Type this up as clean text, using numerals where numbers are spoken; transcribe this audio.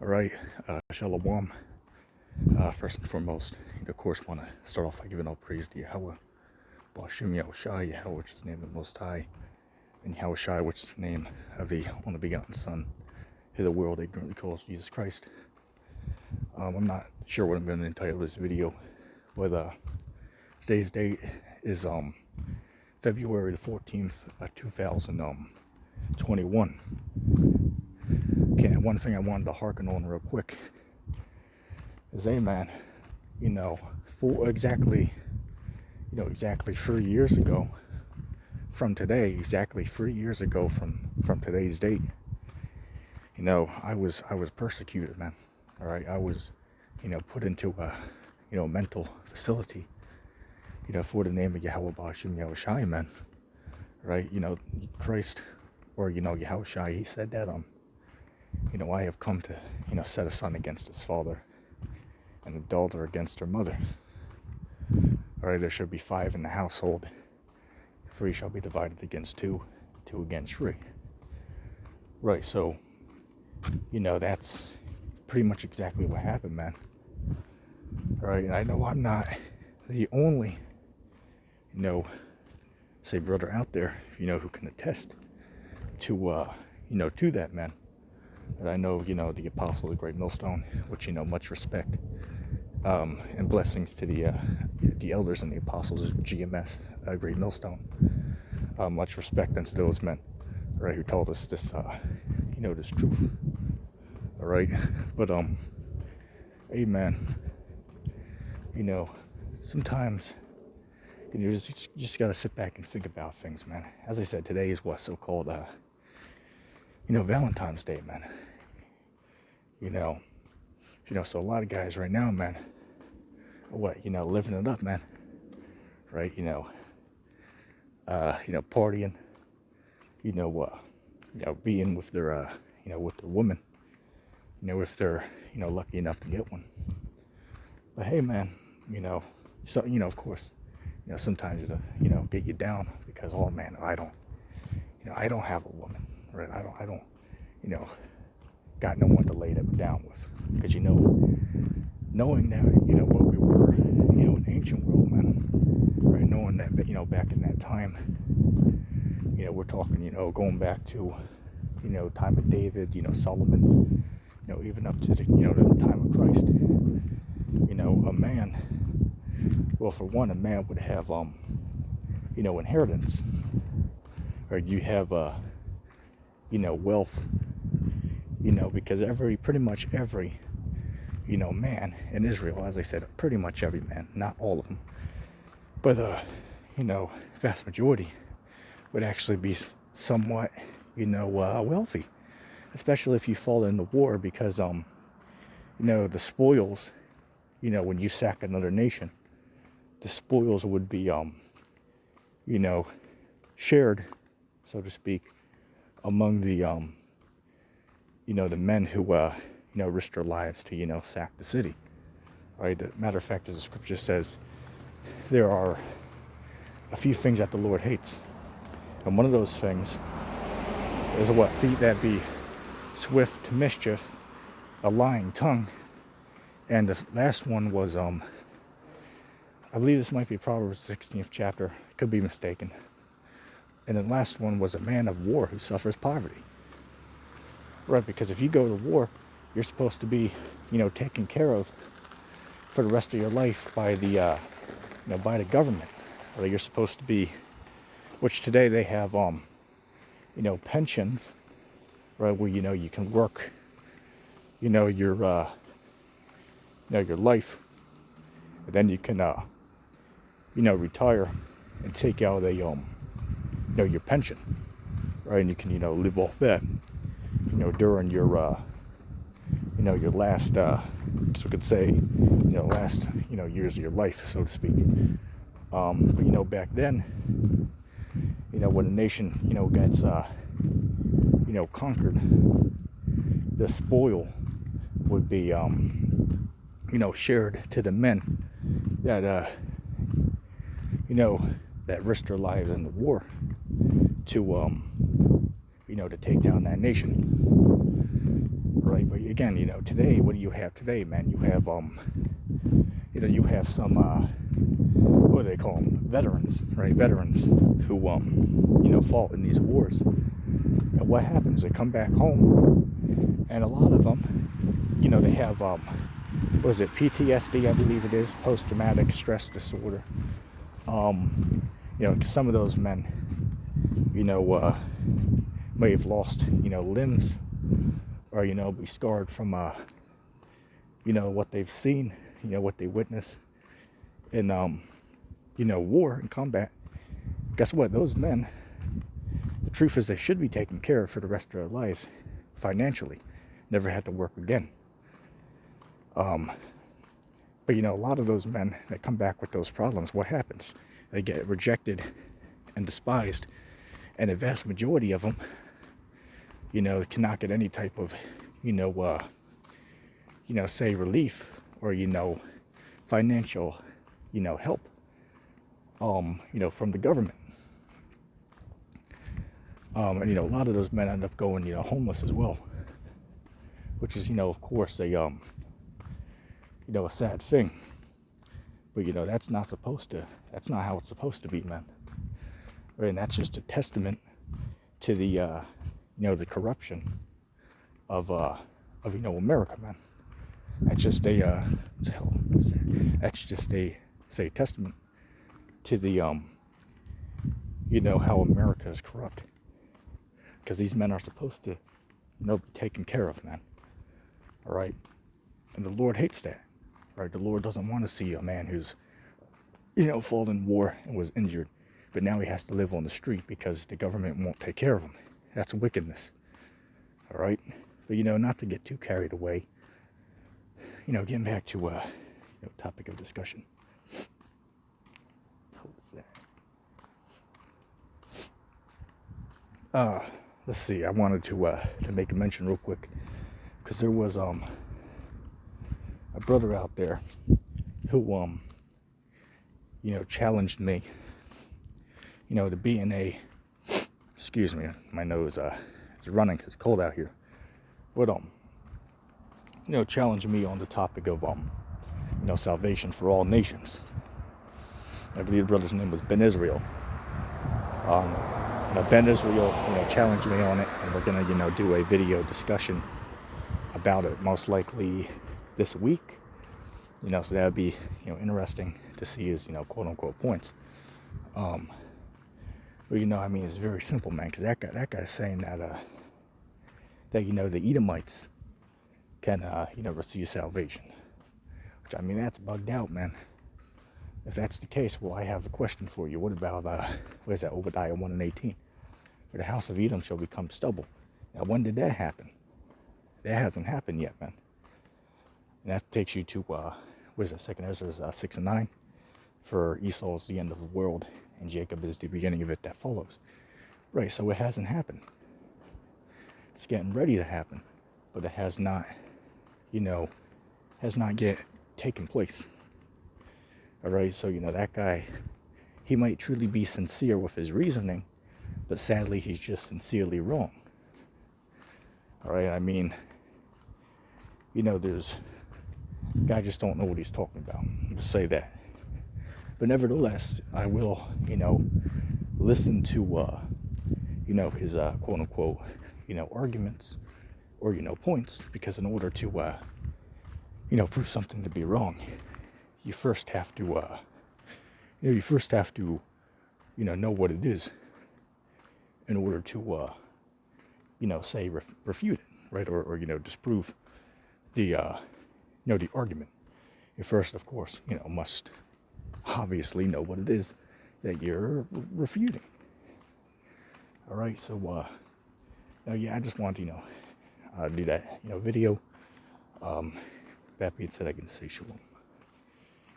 All right, Shalom. First and foremost, of course, want to start off by giving all praise to Yahawah, bahasham, yahawashi, Yahawah, which is the name of the Most High, and yahawashi, which is the name of the only begotten Son, who the world ignorantly calls Jesus Christ. I'm not sure what I'm going to entitle this video, but today's date is February the 14th, 2021. Okay, and one thing I wanted to harken on real quick is, hey man, for exactly 3 years ago from today, exactly 3 years ago from today's date, I was persecuted, man. All right, I was, put into a, mental facility, for the name of Yahawah, bahasham, yahawashi, man. Right, Christ, or yahawashi, he said that I have come to, set a son against his father, and a daughter against her mother. All right, there should be 5 in the household. 3 shall be divided against 2, 2 against 3. Right, so, that's pretty much exactly what happened, man. All right, and I know I'm not the only, say brother out there, who can attest to, to that, man. But I know, the apostle of the great millstone, which, much respect and blessings to the elders and the apostles of GMS, great millstone. Much respect unto those men, all right, who told us this, this truth. All right, but hey, man, sometimes you just gotta sit back and think about things, man. As I said, today is what so-called Valentine's Day, man. So a lot of guys right now, man, living it up, man. Right, partying, being with their, with their woman, if they're, lucky enough to get one. But hey, man, so, of course, sometimes it'll, get you down because, oh man, I don't have a woman, right? I don't, got no one to lay them down with, because knowing that what we were, in the ancient world, man, right? Knowing that, back in that time, we're talking, going back to, time of David, Solomon, even up to the, the time of Christ, a man, well, for one, a man would have, inheritance, or you have, wealth, because pretty much every, man in Israel, as I said, pretty much every man, not all of them, but, vast majority would actually be somewhat, wealthy, especially if you fall into war, because, the spoils, when you sack another nation, the spoils would be, shared, so to speak, among the, the men who, risked their lives to, sack the city. Right? Matter of fact, as the scripture says, there are a few things that the Lord hates. And one of those things is feet that be swift to mischief, a lying tongue. And the last one was, I believe this might be Proverbs 16th chapter, could be mistaken. And the last one was a man of war who suffers poverty. Right, because if you go to war, you're supposed to be, taken care of for the rest of your life by the, by the government. Or you're supposed to be, which today they have, pensions, right, where, you can work, your life, and then you can, retire and take out a, your pension, right, and you can, live off that, during your, your last, so we could say, last, years of your life, so to speak. But, back then, when a nation, gets, conquered, the spoil would be, shared to the men that, that risked their lives in the war to, to take down that nation. right? But again, today, what do you have today, man? You have, you have some, what do they call them? Veterans, right? Veterans who, fought in these wars. And what happens? They come back home, and a lot of them, they have, what is it, PTSD, I believe it is, post-traumatic stress disorder. 'Cause some of those men, may have lost, limbs, or, be scarred from, what they've seen, what they witnessed in, war and combat. Guess what? Those men, the truth is they should be taken care of for the rest of their lives, financially. Never had to work again. But, a lot of those men that come back with those problems, what happens? They get rejected and despised. And the vast majority of them, cannot get any type of, say relief or, financial, help, from the government. And, a lot of those men end up going, homeless as well, which is, of course, a sad thing. But, that's not how it's supposed to be, man. Right? And that's just a testament to the, the corruption of America, man. That's just a, say, testament to the, how America is corrupt. Because these men are supposed to, be taken care of, man. All right? And the Lord hates that. Right? The Lord doesn't want to see a man who's, fought in war and was injured, but now he has to live on the street because the government won't take care of him. That's wickedness. All right? But, not to get too carried away, getting back to, topic of discussion. What was that? Let's see. I wanted to make a mention real quick, because there was, a brother out there who, challenged me, to be in a, excuse me, my nose is running because it's cold out here, but, challenged me on the topic of, salvation for all nations. I believe the brother's name was Ben Israel. Ben Israel, challenged me on it, and we're gonna, do a video discussion about it, most likely this week. So that would be, interesting to see his, quote unquote points. But it's very simple, man, because that guy's saying that the Edomites can, receive salvation, which, that's bugged out, man. If that's the case, well, I have a question for you. What about, what is that, Obadiah 1:18? Where the house of Edom shall become stubble. Now, when did that happen? That hasn't happened yet, man. And that takes you to, what is that, 2 Ezra 6:9? For Esau is the end of the world, and Jacob is the beginning of it that follows. Right, so it hasn't happened. It's getting ready to happen, but it has not, yet taken place. All right, so, that guy, he might truly be sincere with his reasoning, but sadly, he's just sincerely wrong. All right, there's, guy just don't know what he's talking about. I'll just say that. But nevertheless, I will, listen to, his, quote unquote, arguments or, points, because in order to, prove something to be wrong, you first have to, know what it is in order to, say refute it, right? Or disprove the, the argument. You first, of course, must obviously know what it is that you're refuting. All right, so, I just want to, do that, video. That being said, I can say shalom.